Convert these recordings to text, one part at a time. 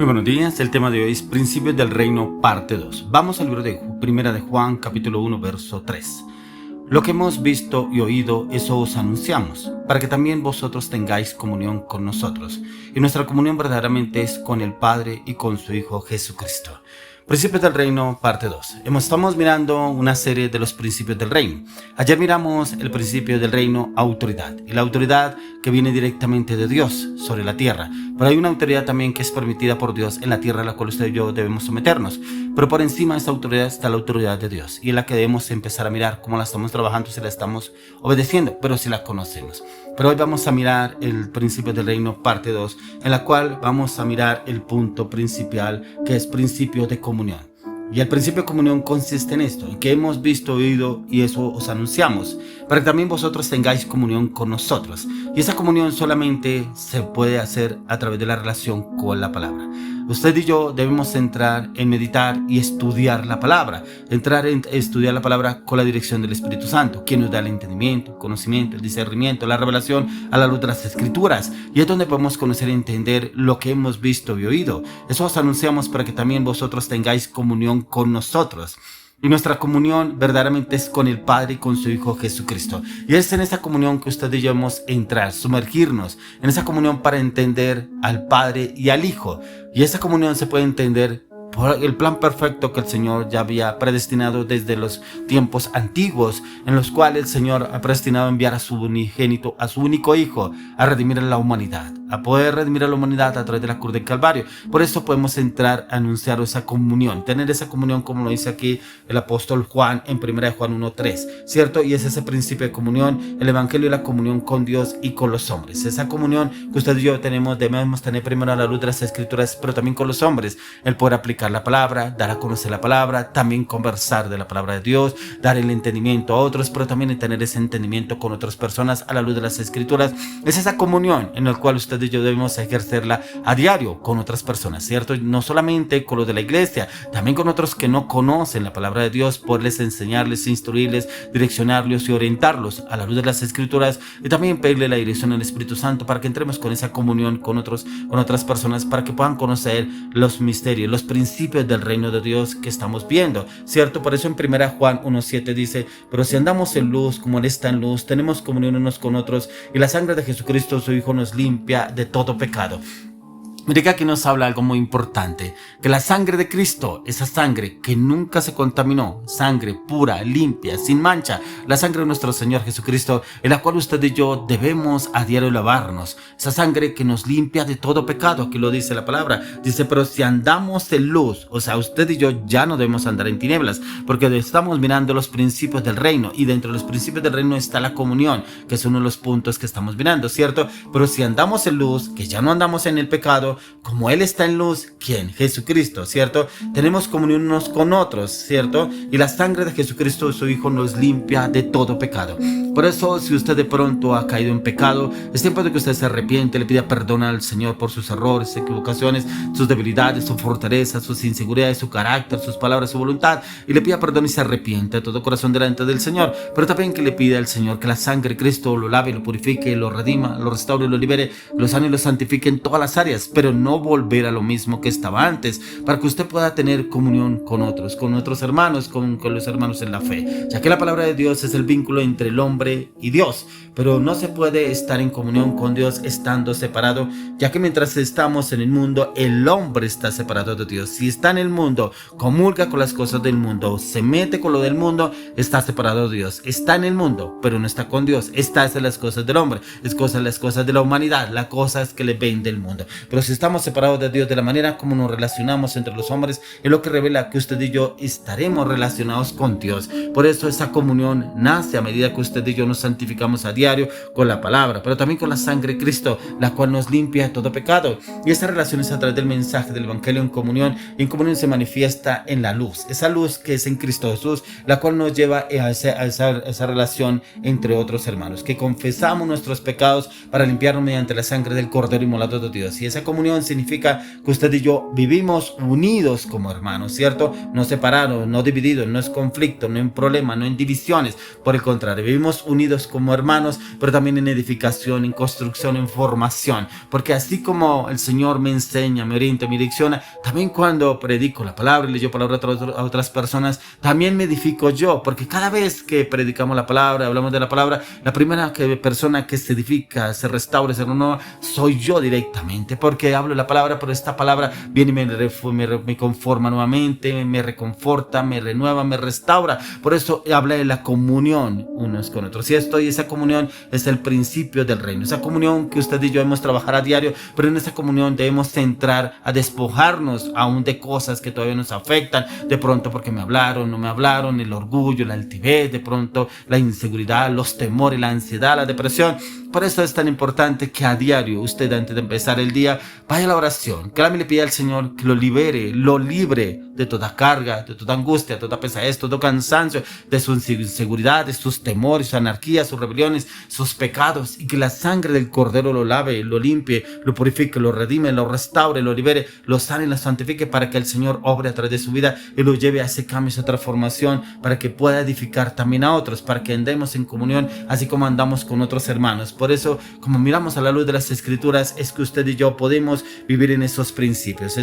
Muy buenos días, el tema de hoy es Principios del Reino, parte 2. Vamos al libro de Primera de Juan, capítulo 1, verso 3. Lo que hemos visto y oído, eso os anunciamos, para que también vosotros tengáis comunión con nosotros. Y nuestra comunión verdaderamente es con el Padre y con su Hijo Jesucristo. Principios del Reino, parte 2. Estamos mirando una serie de los principios del reino. Ayer miramos el principio del reino, autoridad. Y la autoridad que viene directamente de Dios sobre la tierra. Pero hay una autoridad también que es permitida por Dios en la tierra, a la cual usted y yo debemos someternos. Pero por encima de esta autoridad está la autoridad de Dios. Y es la que debemos empezar a mirar cómo la estamos trabajando, si la estamos obedeciendo, pero si la conocemos. Pero hoy vamos a mirar el principio del reino, parte 2, en la cual vamos a mirar el punto principal, que es principio de comunión. Y el principio de comunión consiste en esto, en que hemos visto, oído y eso os anunciamos, para que también vosotros tengáis comunión con nosotros. Y esa comunión solamente se puede hacer a través de la relación con la palabra. Usted y yo debemos entrar en meditar y estudiar la palabra. Entrar en estudiar la palabra con la dirección del Espíritu Santo, quien nos da el entendimiento, el conocimiento, el discernimiento, la revelación a la luz de las Escrituras. Y es donde podemos conocer y entender lo que hemos visto y oído. Eso os anunciamos para que también vosotros tengáis comunión con nosotros. Y nuestra comunión verdaderamente es con el Padre y con su Hijo Jesucristo. Y es en esa comunión que usted y yo debemos entrar, sumergirnos en esa comunión para entender al Padre y al Hijo. Y esa comunión se puede entender por el plan perfecto que el Señor ya había predestinado desde los tiempos antiguos, en los cuales el Señor ha predestinado enviar a su unigénito, a su único Hijo, a redimir a la humanidad, a poder redimir a la humanidad a través de la cruz del Calvario. Por eso podemos entrar a anunciar esa comunión, tener esa comunión como lo dice aquí el apóstol Juan en 1 Juan 1:3, ¿cierto? Y es ese principio de comunión, el evangelio y la comunión con Dios y con los hombres. Esa comunión que usted y yo debemos tener primero a la luz de las Escrituras, pero también con los hombres, el poder aplicar la palabra, dar a conocer la palabra, también conversar de la palabra de Dios, dar el entendimiento a otros, pero también el tener ese entendimiento con otras personas a la luz de las Escrituras. Es esa comunión en la cual usted y yo debemos ejercerla a diario con otras personas, ¿cierto? No solamente con los de la iglesia, también con otros que no conocen la palabra de Dios, poderles enseñarles, instruirles, direccionarlos y orientarlos a la luz de las Escrituras, y también pedirle la dirección al Espíritu Santo para que entremos con esa comunión con otras personas, para que puedan conocer los misterios, los principios del reino de Dios que estamos viendo, ¿cierto? Por eso en 1 Juan 1:7 dice: pero si andamos en luz como Él está en luz, tenemos comunión unos con otros, y la sangre de Jesucristo su Hijo nos limpia de todo pecado. Mire que aquí nos habla algo muy importante, que la sangre de Cristo, esa sangre que nunca se contaminó, sangre pura, limpia, sin mancha, la sangre de nuestro Señor Jesucristo, en la cual usted y yo debemos a diario lavarnos, esa sangre que nos limpia de todo pecado, aquí lo dice la palabra, dice: pero si andamos en luz, o sea, usted y yo ya no debemos andar en tinieblas, porque estamos mirando los principios del reino, y dentro de los principios del reino está la comunión, que es uno de los puntos que estamos mirando, ¿cierto? Pero si andamos en luz, que ya no andamos en el pecado, como Él está en luz, ¿quién? Jesucristo, ¿cierto? Tenemos comunión unos con otros, ¿cierto? Y la sangre de Jesucristo, su Hijo, nos limpia de todo pecado. Por eso, si usted de pronto ha caído en pecado, es tiempo de que usted se arrepiente, le pida perdón al Señor por sus errores, equivocaciones, sus debilidades, sus fortalezas, sus inseguridades, su carácter, sus palabras, su voluntad, y le pida perdón y se arrepiente de todo corazón delante del Señor. Pero también que le pida al Señor que la sangre de Cristo lo lave, lo purifique, lo redima, lo restaure, lo libere, lo sane y lo santifique en todas las áreas, pero no volver a lo mismo que estaba antes, para que usted pueda tener comunión con otros hermanos, con los hermanos en la fe, ya que la palabra de Dios es el vínculo entre el hombre y Dios, pero no se puede estar en comunión con Dios estando separado, ya que mientras estamos en el mundo, el hombre está separado de Dios. Si está en el mundo, comulga con las cosas del mundo, se mete con lo del mundo, está separado de Dios. Está en el mundo, pero no está con Dios. Está en las cosas del hombre, las cosas de la humanidad, las cosas que le ven del mundo. Pero si estamos separados de Dios, de la manera como nos relacionamos entre los hombres, es lo que revela que usted y yo estaremos relacionados con Dios. Por eso esa comunión nace a medida que usted y yo nos santificamos a diario con la palabra, pero también con la sangre de Cristo, la cual nos limpia de todo pecado. Y esa relación es a través del mensaje del evangelio en comunión, y en comunión se manifiesta en la luz, esa luz que es en Cristo Jesús, la cual nos lleva a esa relación entre otros hermanos, que confesamos nuestros pecados para limpiarnos mediante la sangre del Cordero inmolado de Dios. Y esa comunión significa que usted y yo vivimos unidos como hermanos, ¿cierto? No separados, no divididos, no es conflicto, no en problema, no en divisiones. Por el contrario, vivimos estamos unidos como hermanos, pero también en edificación, en construcción, en formación. Porque así como el Señor me enseña, me orienta, me direcciona, también cuando predico la palabra y le doy palabra a otras personas, también me edifico yo. Porque cada vez que predicamos la palabra, hablamos de la palabra, la primera persona que se edifica, se restaura, se renueva, soy yo directamente. Porque hablo la palabra, pero esta palabra viene y me conforma nuevamente, me reconforta, me renueva, me restaura. Por eso habla de la comunión unos con otros. Y esa comunión es el principio del reino. Esa comunión que usted y yo debemos trabajar a diario, pero en esa comunión debemos entrar a despojarnos aún de cosas que todavía nos afectan. De pronto porque me hablaron, no me hablaron, el orgullo, la altivez, de pronto la inseguridad, los temores, la ansiedad, la depresión. Por eso es tan importante que a diario usted, antes de empezar el día, vaya a la oración, clame y le pida al Señor que lo libere, lo libre de toda carga, de toda angustia, de toda pesadez, todo cansancio, de su inseguridad, de sus temores, su anarquía, sus rebeliones, sus pecados, y que la sangre del Cordero lo lave, lo limpie, lo purifique, lo redime, lo restaure, lo libere, lo sane y lo santifique, para que el Señor obre a través de su vida y lo lleve a ese cambio, esa transformación, para que pueda edificar también a otros, para que andemos en comunión, así como andamos con otros hermanos. Por eso, como miramos a la luz de las Escrituras, es que usted y yo podemos vivir en esos principios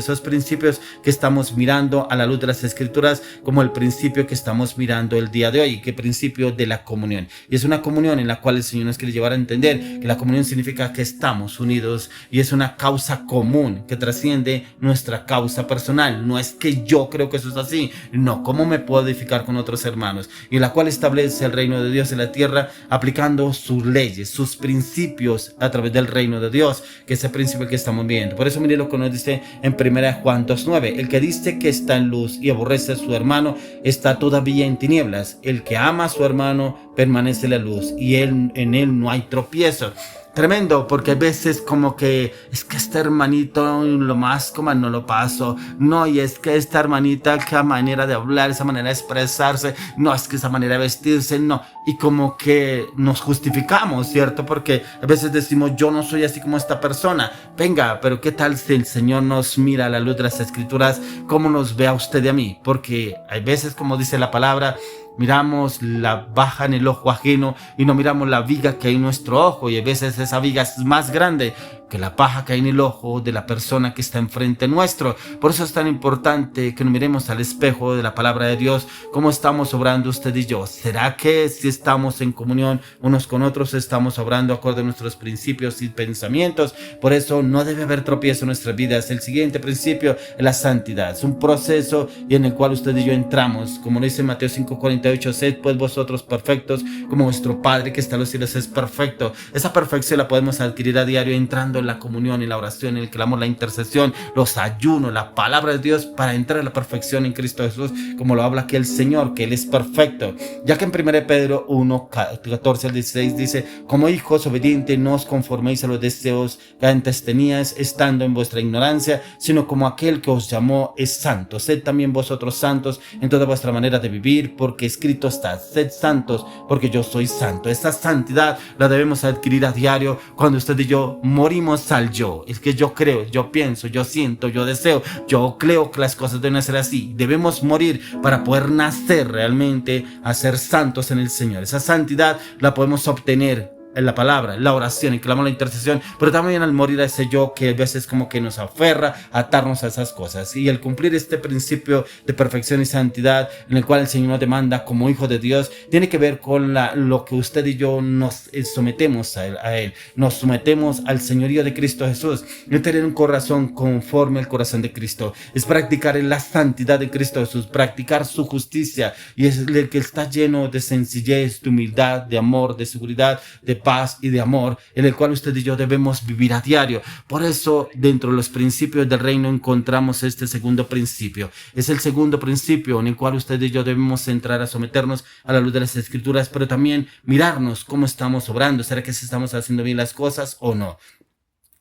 que estamos mirando a la luz de las Escrituras, como el principio que estamos mirando el día de hoy, que principio de la comunión. Y es una comunión en la cual el Señor nos quiere llevar a entender que la comunión significa que estamos unidos y es una causa común que trasciende nuestra causa personal. No es que yo creo que eso es así, no, ¿cómo me puedo edificar con otros hermanos? Y la cual establece el reino de Dios en la tierra, aplicando sus leyes, sus principios a través del reino de Dios, que es el principio que estamos viendo. Por eso mire lo que nos dice en 1 Juan 2:9: el que dice que está en luz y aborrece a su hermano está todavía en tinieblas. El que ama a su hermano permanece en la luz y en él no hay tropiezo. Tremendo, porque a veces como que es que este hermanito lo más como no lo paso, no, y es que esta hermanita, qué manera de hablar, esa manera de expresarse, no, es que esa manera de vestirse, no, y como que nos justificamos, ¿cierto? Porque a veces decimos, yo no soy así como esta persona. Venga, pero ¿qué tal si el Señor nos mira a la luz de las Escrituras, cómo nos ve a usted y a mí? Porque hay veces, como dice la palabra, miramos la paja en el ojo ajeno y no miramos la viga que hay en nuestro ojo, y a veces esa viga es más grande que la paja que hay en el ojo de la persona que está enfrente nuestro. Por eso es tan importante que nos miremos al espejo de la palabra de Dios, cómo estamos obrando usted y yo. ¿Será que si estamos en comunión unos con otros, estamos obrando acorde a nuestros principios y pensamientos? Por eso no debe haber tropiezo en nuestras vidas. El siguiente principio es la santidad. Es un proceso y en el cual usted y yo entramos, como lo dice Mateo 5:48: sed pues vosotros perfectos como vuestro Padre que está en los cielos es perfecto. Esa perfección la podemos adquirir a diario entrando en la comunión, en la oración, en el clamor, la intercesión, los ayunos, la palabra de Dios, para entrar a la perfección en Cristo Jesús, como lo habla aquí el Señor, que Él es perfecto. Ya que en 1 Pedro 1:14-16 dice: como hijos obedientes, no os conforméis a los deseos que antes teníais, estando en vuestra ignorancia, sino como aquel que os llamó es santo. Sed también vosotros santos en toda vuestra manera de vivir, porque escrito está: sed santos, porque yo soy santo. Esa santidad la debemos adquirir a diario cuando usted y yo morimos al yo. Es que yo creo, yo pienso, yo siento, yo deseo, yo creo que las cosas deben ser así. Debemos morir para poder nacer realmente a ser santos en el Señor. Esa santidad la podemos obtener en la palabra, en la oración, en clamor, la intercesión, pero también al morir a ese yo que a veces como que nos aferra a atarnos a esas cosas. Y al cumplir este principio de perfección y santidad en el cual el Señor nos demanda como hijo de Dios, tiene que ver con lo que usted y yo nos sometemos a Él. Nos sometemos al señorío de Cristo Jesús. Es tener un corazón conforme al corazón de Cristo. Es practicar la santidad de Cristo Jesús, practicar su justicia, y es el que está lleno de sencillez, de humildad, de amor, de seguridad, de paz y de amor, en el cual usted y yo debemos vivir a diario. Por eso, dentro de los principios del reino encontramos este segundo principio. Es el segundo principio en el cual usted y yo debemos entrar a someternos a la luz de las Escrituras, pero también mirarnos cómo estamos obrando. ¿Será que estamos haciendo bien las cosas o no?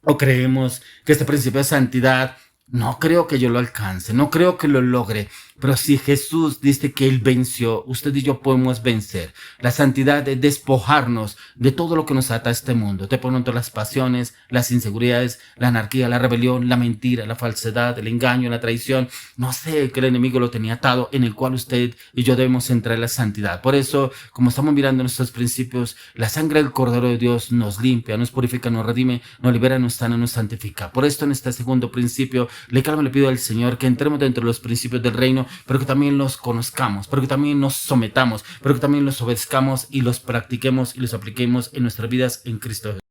¿O creemos que este principio de santidad No creo que yo lo alcance, no creo que lo logre, pero si Jesús dice que Él venció, usted y yo podemos vencer. La santidad es despojarnos de todo lo que nos ata a este mundo. De pronto las pasiones, las inseguridades, la anarquía, la rebelión, la mentira, la falsedad, el engaño, la traición. No sé que el enemigo lo tenía atado, en el cual usted y yo debemos entrar en la santidad. Por eso, como estamos mirando nuestros principios, la sangre del Cordero de Dios nos limpia, nos purifica, nos redime, nos libera, nos sana, nos santifica. Por esto en este segundo principio, le pido al Señor que entremos dentro de los principios del reino, pero que también los conozcamos, pero que también nos sometamos, pero que también los obedezcamos y los practiquemos y los apliquemos en nuestras vidas en Cristo Jesús.